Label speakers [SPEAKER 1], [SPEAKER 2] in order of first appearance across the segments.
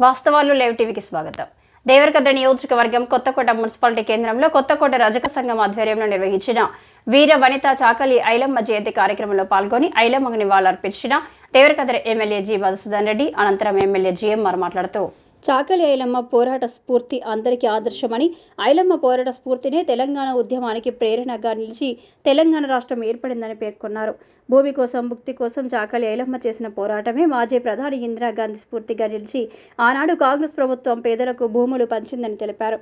[SPEAKER 1] వాస్తవాలు లైవ్ టీవీకి స్వాగతం. దేవరకద్ర నియోజకవర్గం కొత్తకోట మున్సిపాలిటీ కేంద్రంలో కొత్తకోట రజక సంఘం ఆధ్వర్యంలో నిర్వహించిన వీర వనిత చాకలి ఐలమ్మ జయంతి కార్యక్రమంలో పాల్గొని ఐలమ్మకు నివాళులర్పించిన దేవరకద్ర ఎమ్మెల్యే జి మధుసూదన్ రెడ్డి. అనంతరం ఎమ్మెల్యే జిఎంఆర్ మాట్లాడుతూ చాకలి ఐలమ్మ పోరాట స్ఫూర్తి అందరికీ ఆదర్శమని, ఐలమ్మ పోరాట స్ఫూర్తినే తెలంగాణ ఉద్యమానికి ప్రేరణగా నిలిచి తెలంగాణ రాష్ట్రం ఏర్పడిందని పేర్కొన్నారు. భూమి కోసం, ముక్తి కోసం చాకలి ఐలమ్మ చేసిన పోరాటమే మాజీ ప్రధాని ఇందిరాగాంధీ స్ఫూర్తిగా నిలిచి ఆనాడు కాంగ్రెస్ ప్రభుత్వం పేదలకు భూములు పంచిందని తెలిపారు.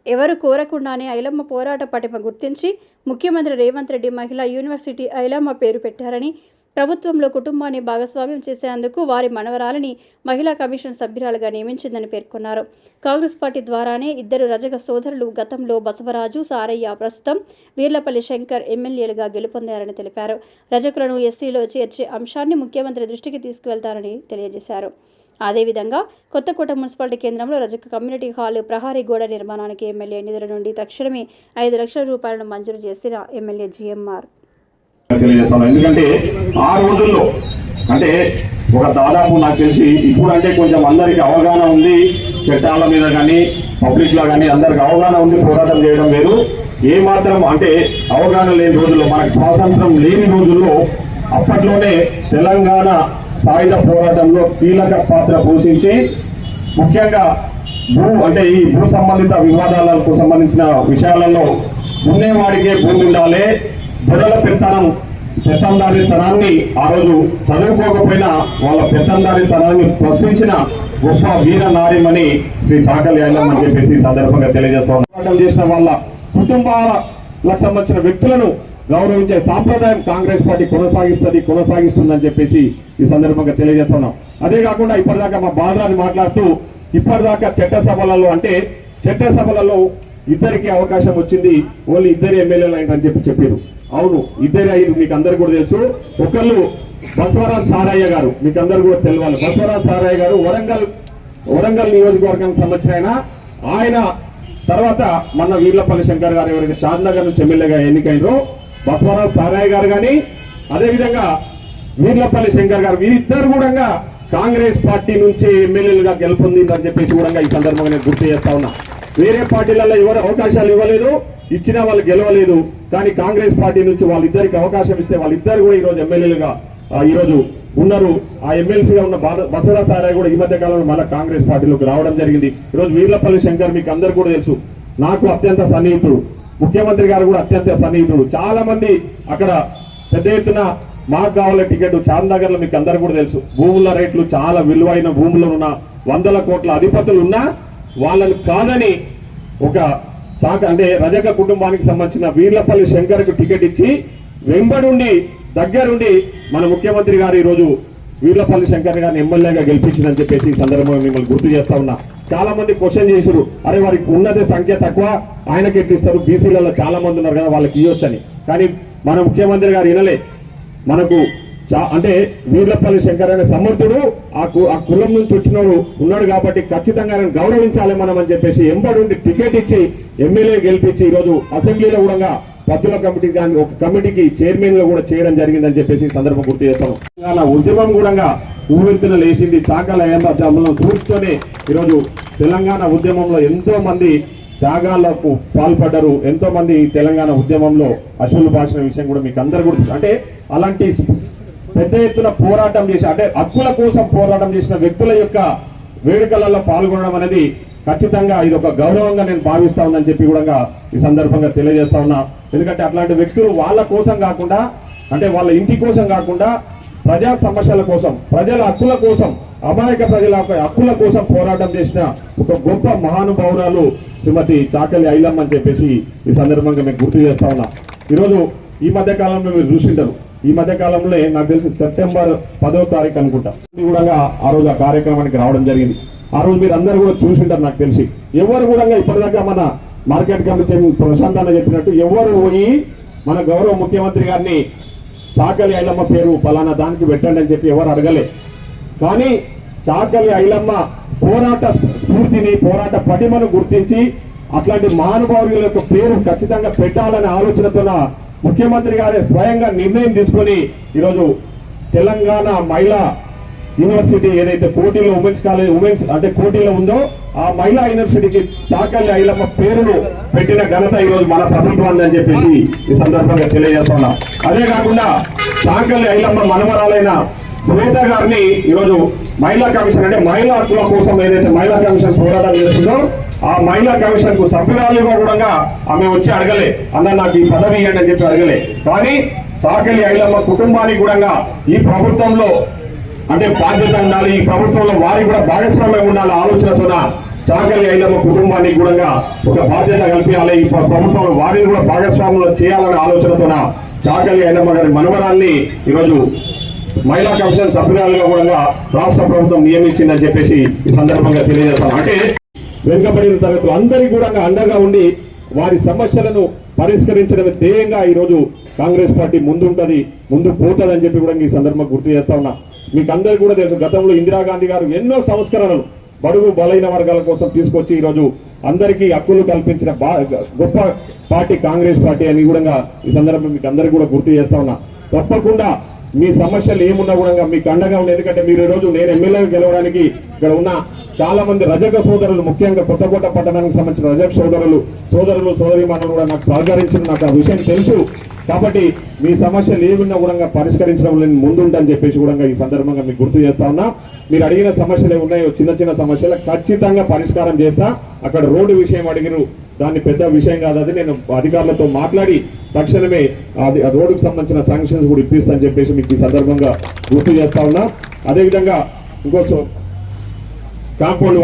[SPEAKER 1] ఎవరు కోరకుండానే ఐలమ్మ పోరాట పటిమ గుర్తించి ముఖ్యమంత్రి రేవంత్ రెడ్డి మహిళా యూనివర్సిటీ ఐలమ్మ పేరు పెట్టారని, ప్రభుత్వంలో కుటుంబాన్ని భాగస్వామ్యం చేసేందుకు వారి మనవరాలని మహిళా కమిషన్ సభ్యురాలుగా నియమించిందని పేర్కొన్నారు. కాంగ్రెస్ పార్టీ ద్వారానే ఇద్దరు రజక సోదరులు గతంలో బసవరాజు, సారయ్య, ప్రస్తుతం వీర్లపల్లి శంకర్ ఎమ్మెల్యేలుగా గెలుపొందారని తెలిపారు. రజకులను ఎస్సీలో చేర్చే అంశాన్ని ముఖ్యమంత్రి దృష్టికి తీసుకువెళ్తారని తెలియజేశారు. అదేవిధంగా కొత్తకోట మున్సిపాలిటీ కేంద్రంలో రజక కమ్యూనిటీ హాల్ ప్రహారీ గోడ నిర్మాణానికి ఎమ్మెల్యే నిధుల నుండి తక్షణమే 5 లక్షల రూపాయలను మంజూరు చేసిన ఎమ్మెల్యే జిఎంఆర్
[SPEAKER 2] తెలియజేస్తాను. ఎందుకంటే ఆ రోజుల్లో అంటే ఒక దాదాపు నాకు తెలిసి ఇప్పుడు అంటే కొంచెం అందరికి అవగాహన ఉంది, చట్టాల మీద కానీ పబ్లిక్ లో కానీ అందరికి అవగాహన ఉంది. పోరాటం చేయడం వేరు, ఏ మాత్రం అంటే అవగాహన లేని రోజుల్లో, మనకు స్వాతంత్రం లేని రోజుల్లో అప్పట్లోనే తెలంగాణ సాయుధ పోరాటంలో కీలక పాత్ర పోషించి ముఖ్యంగా అంటే ఈ భూ సంబంధిత వివాదాలకు సంబంధించిన విషయాలలో ఉన్నవాడికే భూమి ఉండాలి, ప్రజల పెత్తందారితనాన్ని ఆ రోజు చదువుకోకపోయినా వాళ్ళ పెత్తందారితనాన్ని ప్రశ్నించిన గొప్ప వీర నారిమని శ్రీ చాకలి ఐలమ్మ అని చెప్పేసి సందర్భంగా తెలియజేస్తాం. పోరాటం చేసిన వాళ్ళ కుటుంబాలకు సంబంధించిన వ్యక్తులను గౌరవించే సాంప్రదాయం కాంగ్రెస్ పార్టీ కొనసాగిస్తుందని చెప్పేసి ఈ సందర్భంగా తెలియజేస్తున్నాం. అదే కాకుండా ఇప్పటిదాకా మా బాలరాజు మాట్లాడుతూ ఇప్పటిదాకా చట్టసభలలో ఇద్దరికి అవకాశం వచ్చింది, ఓన్లీ ఇద్దరు ఎమ్మెల్యేలు అయిందని చెప్పారు. అవును, ఇద్దరే అయ్యారు, మీకు అందరు కూడా తెలుసు. ఒకళ్ళు బసవరాజ్ సారయ్య గారు, మీకు అందరు కూడా తెలియాలి. బసవరాజ్ సారయ్య గారు వరంగల్ నియోజకవర్గానికి సంబంధించిన ఆయన తర్వాత మన వీర్లపల్లి శంకర్ గారు ఎవరైతే షాద్నగర్ నుంచి ఎమ్మెల్యేగా ఎన్నికైనరో బసవరాజ్ సారయ్య గారు కానీ అదేవిధంగా వీర్లపల్లి శంకర్ గారు, వీరిద్దరు కూడా కాంగ్రెస్ పార్టీ నుంచి ఎమ్మెల్యేలుగా గెలుపొందిందని చెప్పేసి కూడా ఈ సందర్భంగా నేను గుర్తు చేస్తా ఉన్నా. వేరే పార్టీలలో ఎవరు అవకాశాలు ఇవ్వలేదు, ఇచ్చినా వాళ్ళు గెలవలేదు. కానీ కాంగ్రెస్ పార్టీ నుంచి వాళ్ళిద్దరికి అవకాశం ఇస్తే వాళ్ళిద్దరు కూడా ఈరోజు ఎమ్మెల్యేలుగా ఈరోజు ఉన్నారు. ఆ ఎమ్మెల్సీగా ఉన్న బసవరాజ్ సారయ్య కూడా ఈ మధ్య కాలంలో మళ్ళీ కాంగ్రెస్ పార్టీలోకి రావడం జరిగింది. ఈరోజు వీర్లపల్లి శంకర్ మీకు అందరు కూడా తెలుసు, నాకు అత్యంత సన్నిహితుడు, ముఖ్యమంత్రి గారు కూడా అత్యంత సన్నిహితుడు. చాలా మంది అక్కడ పెద్ద ఎత్తున మాకు కావాల టికెట్ చాందనగర్ లో మీకు అందరు కూడా తెలుసు. భూముల రేట్లు చాలా విలువైన భూములు ఉన్న 100 కోట్ల అధిపతులు ఉన్నా వాళ్ళని కాదని ఒక అంటే రజక కుటుంబానికి సంబంధించిన వీర్లపల్లి శంకర్కు టికెట్ ఇచ్చి వెంబడుండి దగ్గరుండి మన ముఖ్యమంత్రి గారు ఈరోజు వీర్లపల్లి శంకర్ గారిని ఎమ్మెల్యేగా గెలిపించిందని చెప్పేసి ఈ సందర్భంగా మిమ్మల్ని గుర్తు చేస్తా ఉన్నా. చాలా మంది క్వశ్చన్ చేశారు, అరే వారికి ఉన్నదే సంఖ్య తక్కువ, ఆయనకి ఎట్లు ఇస్తారు, బీసీలలో చాలా మంది ఉన్నారు కదా వాళ్ళకి ఇవ్వచ్చని. కానీ మన ముఖ్యమంత్రి గారు వినలే. మనకు అంటే వీర్లపల్లి శంకర్ అనే సమర్థుడు, ఆ కులం నుంచి వచ్చినోడు ఉన్నాడు కాబట్టి ఖచ్చితంగా ఆయన గౌరవించాలి మనం అని చెప్పేసి ఎంబడుండి టికెట్ ఇచ్చి ఎమ్మెల్యే గెలిపించి ఈరోజు అసెంబ్లీలో కూడా పద్దుల కమిటీ కానీ ఒక కమిటీకి చైర్మన్ గా కూడా చేయడం జరిగిందని చెప్పేసి ఈ సందర్భం గుర్తు చేస్తాను. ఉద్యమం కూడా ఊవెత్తున లేచింది చాకలి ఐలమ్మ స్ఫూర్తితోనే. ఈరోజు తెలంగాణ ఉద్యమంలో ఎంతో మంది త్యాగాలకు పాల్పడ్డారు, ఎంతో మంది తెలంగాణ ఉద్యమంలో అశ్వులు భాషణ విషయం కూడా మీకు అందరు కూడా అంటే అలాంటి పెద్ద ఎత్తున పోరాటం చేసి అంటే హక్కుల కోసం పోరాటం చేసిన వ్యక్తుల యొక్క వేడుకలలో పాల్గొనడం అనేది ఖచ్చితంగా ఇది ఒక గౌరవంగా నేను భావిస్తా ఉందని చెప్పి కూడా ఈ సందర్భంగా తెలియజేస్తా ఉన్నా. ఎందుకంటే అట్లాంటి వ్యక్తులు వాళ్ళ కోసం కాకుండా అంటే వాళ్ళ ఇంటి కోసం కాకుండా ప్రజా సమస్యల కోసం, ప్రజల హక్కుల కోసం, అమాయక ప్రజల హక్కుల కోసం పోరాటం చేసిన ఒక గొప్ప మహానుభావురాలు శ్రీమతి చాకలి ఐలమ్మ అని చెప్పేసి ఈ సందర్భంగా మేము గుర్తు చేస్తా ఉన్నా. ఈరోజు ఈ మధ్య కాలంలో మీరు చూసింటారు, ఈ మధ్య కాలంలో నాకు తెలిసి సెప్టెంబర్ 10వ తారీఖు అనుకుంటా కూడా ఆ రోజు ఆ కార్యక్రమానికి రావడం జరిగింది. ఆ రోజు మీరు అందరూ కూడా చూసింటారు నాకు తెలిసి. ఎవరు కూడా ఇప్పటిదాకా మన మార్కెట్ కమిటీ ప్రశాంత్ అన్న చెప్పినట్టు ఎవరు పోయి మన గౌరవ ముఖ్యమంత్రి గారిని చాకలి ఐలమ్మ పేరు ఫలానా దానికి పెట్టండి అని చెప్పి ఎవరు అడగలే. కానీ చాకలి ఐలమ్మ పోరాట స్ఫూర్తిని, పోరాట పటిమను గుర్తించి అట్లాంటి మహానుభావుల యొక్క పేరు ఖచ్చితంగా పెట్టాలనే ఆలోచనతో ముఖ్యమంత్రి గారే స్వయంగా నిర్ణయం తీసుకొని ఈరోజు తెలంగాణ మహిళా యూనివర్సిటీ ఏదైతే కోటిలో ఉమెన్స్ అంటే కోటిలో ఉందో ఆ మహిళా యూనివర్సిటీకి చాకల్లి ఐలమ్మ పేరును పెట్టిన ఘనత ఈ రోజు మన ప్రభుత్వాన్ని అని చెప్పేసి ఈ సందర్భంగా తెలియజేస్తున్నాం. అదే కాకుండా చాకల్లి ఐలమ్మ మనవరాలైన శ్వేత గారిని ఈరోజు మహిళా కమిషన్ అంటే మహిళా హక్కుల కోసం ఏదైతే మహిళా కమిషన్ పోరాటం చేస్తుందో ఆ మహిళా కమిషన్ కు సభ్యురాలుగా కూడా ఆమె వచ్చి అడగలే, అన్న నాకు ఈ పదవి ఇవ్వండి అని చెప్పి అడగలే. కానీ చాకల్లి ఐలమ్మ కుటుంబానికి కూడా ఈ ప్రభుత్వంలో అంటే బాధ్యత ఉండాలి, ఈ ప్రభుత్వంలో వారికి కూడా భాగస్వామ్యం ఉండాలి ఆలోచనతోన చాకల్లి ఐలమ్మ కుటుంబానికి కూడా ఒక బాధ్యత కల్పించాలి, ఈ ప్రభుత్వంలో వారిని కూడా భాగస్వామ్యంలో చేయాలనే ఆలోచనతోన చాకల్లి ఐలమ్మ గారి మనవరాల్ని ఈరోజు మహిళా కమిషన్ సభ్యురాలుగా కూడా రాష్ట్ర ప్రభుత్వం నియమించిందని చెప్పేసి ఈ సందర్భంగా తెలియజేస్తాం. అంటే వెనుకబడిన తరగతులు అందరికీ కూడా అండగా ఉండి వారి సమస్యలను పరిష్కరించడమే ధ్యేయంగా ఈరోజు కాంగ్రెస్ పార్టీ ముందు పోతుంది అని చెప్పి కూడా ఈ సందర్భంగా గుర్తు చేస్తా ఉన్నా. మీకు అందరికీ కూడా తెలుసు, గతంలో ఇందిరాగాంధీ గారు ఎన్నో సంస్కరణలు బడుగు బలైన వర్గాల కోసం తీసుకొచ్చి ఈరోజు అందరికీ హక్కులు కల్పించిన గొప్ప పార్టీ కాంగ్రెస్ పార్టీ అని కూడా ఈ సందర్భంగా మీకు అందరికీ కూడా గుర్తు చేస్తా ఉన్నా. తప్పకుండా మీ సమస్యలు ఏమున్నా కూడా మీకు అండగా ఉంది. ఎందుకంటే మీరు ఈరోజు నేను ఎమ్మెల్యేగా గెలవడానికి ఇక్కడ ఉన్న చాలా మంది రజక సోదరులు, ముఖ్యంగా కొత్తకోట పట్టణానికి సంబంధించిన రజక సోదరులు సోదరీమణులు కూడా నాకు సహకరించిన నాకు ఆ విషయం తెలుసు. కాబట్టి మీ సమస్యలు ఏమున్నా కూడా పరిష్కరించడం నేను ముందుంటని చెప్పేసి కూడా ఈ సందర్భంగా మీకు గుర్తు చేస్తా ఉన్నా. మీరు అడిగిన సమస్యలు ఏమున్నాయో చిన్న సమస్యలు ఖచ్చితంగా పరిష్కారం చేస్తా. అక్కడ రోడ్డు విషయం అడిగిరు, దాన్ని పెద్ద విషయం కాదు, అది నేను అధికారులతో మాట్లాడి తక్షణమే అది రోడ్డుకు సంబంధించిన శాంక్షన్స్ కూడా ఇప్పిస్తానని చెప్పేసి మీకు ఈ సందర్భంగా గుర్తు చేస్తా ఉన్నా. అదేవిధంగా ఇంకో కాంపౌండ్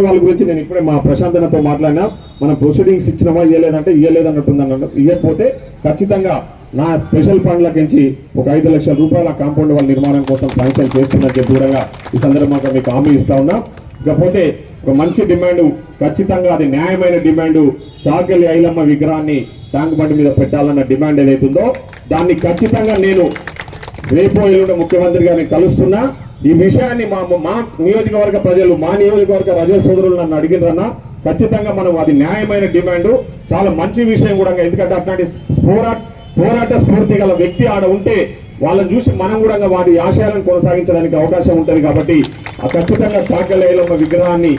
[SPEAKER 2] వాళ్ళ గురించి నేను ఇప్పుడే మా ప్రశాంతనతో మాట్లాడినా. మనం ప్రొసీడింగ్స్ ఇచ్చినామా ఇవ్వలేదంటే ఇవ్వలేదన్నట్టుందన్న, ఇవ్వకపోతే ఖచ్చితంగా నా స్పెషల్ ఫండ్లకించి ఒక 5 లక్షల రూపాయల కాంపౌండ్ వాళ్ళ నిర్మాణం కోసం శాంక్షన్ చేస్తున్నట్టు చెప్పి ఈ సందర్భంగా మీకు హామీ ఇస్తా ఉన్నా. ఇకపోతే ఒక మంచి డిమాండ్, ఖచ్చితంగా అది న్యాయమైన డిమాండ్, చాకల్లి ఐలమ్మ విగ్రహాన్ని ట్యాంక్ బండి మీద పెట్టాలన్న డిమాండ్ ఏదైతుందో దాన్ని ఖచ్చితంగా నేను రేపో ఎల్లుండి ముఖ్యమంత్రి గారిని కలుస్తున్నా. ఈ విషయాన్ని మా నియోజకవర్గ ప్రజలు, మా నియోజకవర్గ రజక సోదరులు నన్ను అడిగినరన్నా, ఖచ్చితంగా మనం అది న్యాయమైన డిమాండ్, చాలా మంచి విషయం కూడా. ఎందుకంటే అట్లాంటి పోరాట స్ఫూర్తి గల వ్యక్తి ఆడ ఉంటే వాళ్ళని చూసి మనం కూడా వారి ఆశయాలను కొనసాగించడానికి అవకాశం ఉంటుంది. కాబట్టి ఖచ్చితంగా చాకల్లి ఐలమ్మ విగ్రహాన్ని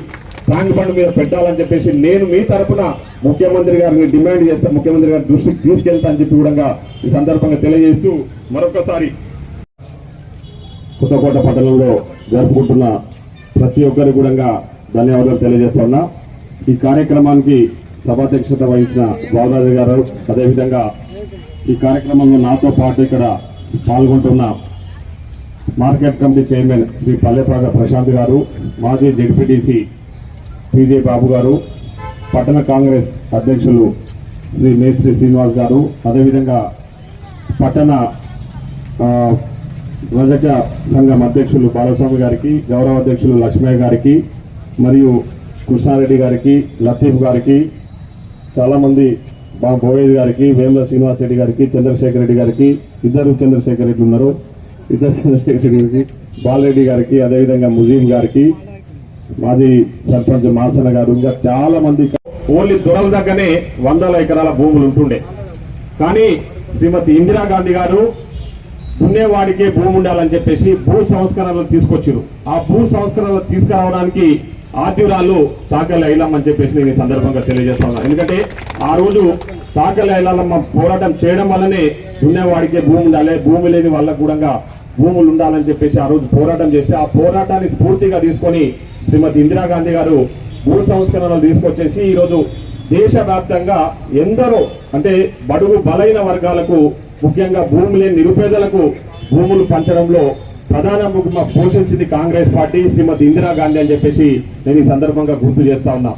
[SPEAKER 2] ట్యాంక్ బండ్ మీద పెట్టాలని చెప్పేసి నేను మీ తరఫున ముఖ్యమంత్రి గారిని డిమాండ్ చేస్తా, ముఖ్యమంత్రి గారి దృష్టికి తీసుకెళ్తా అని చెప్పి కూడా ఈ సందర్భంగా తెలియజేస్తూ మరొకసారి కొత్తకోట పట్టణంలో జరుపుకుంటున్న ప్రతి ఒక్కరికి కూడా ధన్యవాదాలు తెలియజేస్తా ఉన్నా. ఈ కార్యక్రమానికి సభాధ్యక్షత వహించిన బాలరాజు గారు, అదేవిధంగా ఈ కార్యక్రమంలో నాతో పాటు ఇక్కడ పాల్గొంటున్న market committee chairman Shri Pallepaga Prashanth గారు, మాజీ జెడ్పీటీసీ పీజే బాబు గారు, పట్టణ కాంగ్రెస్ అధ్యక్షులు శ్రీ మేస్త్రి శ్రీనివాస్ గారు, అదేవిధంగా పట్టణ రజక సంఘం అధ్యక్షులు బాలస్వామి గారికి, గౌరవ అధ్యక్షులు లక్ష్మయ్య గారికి, మరియు కృష్ణారెడ్డి గారికి, లతీఫ్ గారికి, చాలామంది బోయేజ్ గారికి, వేముల శ్రీనివాస్ రెడ్డి గారికి, చంద్రశేఖర్ రెడ్డి గారికి, ఇద్దరు చంద్రశేఖర్ రెడ్డి ఉన్నారు, ఇద్దరు చంద్రశేఖర్ రెడ్డి గారికి, బాలరెడ్డి గారికి, అదేవిధంగా ముజీం గారికి, మాజీ సర్పంచ్ మాసన్న గారు, ఇంకా చాలా మంది. ఓన్లీ దొరల దగ్గరనే 100 ఎకరాల భూములు ఉంటుండే. కానీ శ్రీమతి ఇందిరాగాంధీ గారు దున్నేవాడికే భూమి ఉండాలని చెప్పేసి భూ సంస్కరణలు తీసుకొచ్చారు. ఆ భూ సంస్కరణలు తీసుకురావడానికి ఆద్యురాలు చాకల్లి ఐలమ్మ అని చెప్పేసి నేను ఈ సందర్భంగా తెలియజేస్తా ఉన్నాను. ఎందుకంటే ఆ రోజు చాకల్లి ఐలమ్మ పోరాటం చేయడం వల్లనే దున్నేవాడికే భూమి ఉండాలి, భూమి లేని వాళ్ళకు కూడా భూములు ఉండాలని చెప్పేసి ఆ రోజు పోరాటం చేస్తే, ఆ పోరాటాన్ని స్ఫూర్తిగా తీసుకొని శ్రీమతి ఇందిరాగాంధీ గారు భూ సంస్కరణలు తీసుకొచ్చేసి ఈరోజు దేశవ్యాప్తంగా ఎందరో అంటే బడుగు బలైన వర్గాలకు, ముఖ్యంగా భూమి లేని నిరుపేదలకు భూములు పంచడంలో ప్రధాన పోషించింది కాంగ్రెస్ పార్టీ, శ్రీమతి ఇందిరాగాంధీ అని చెప్పేసి నేను ఈ సందర్భంగా గుర్తు చేస్తా ఉన్నా.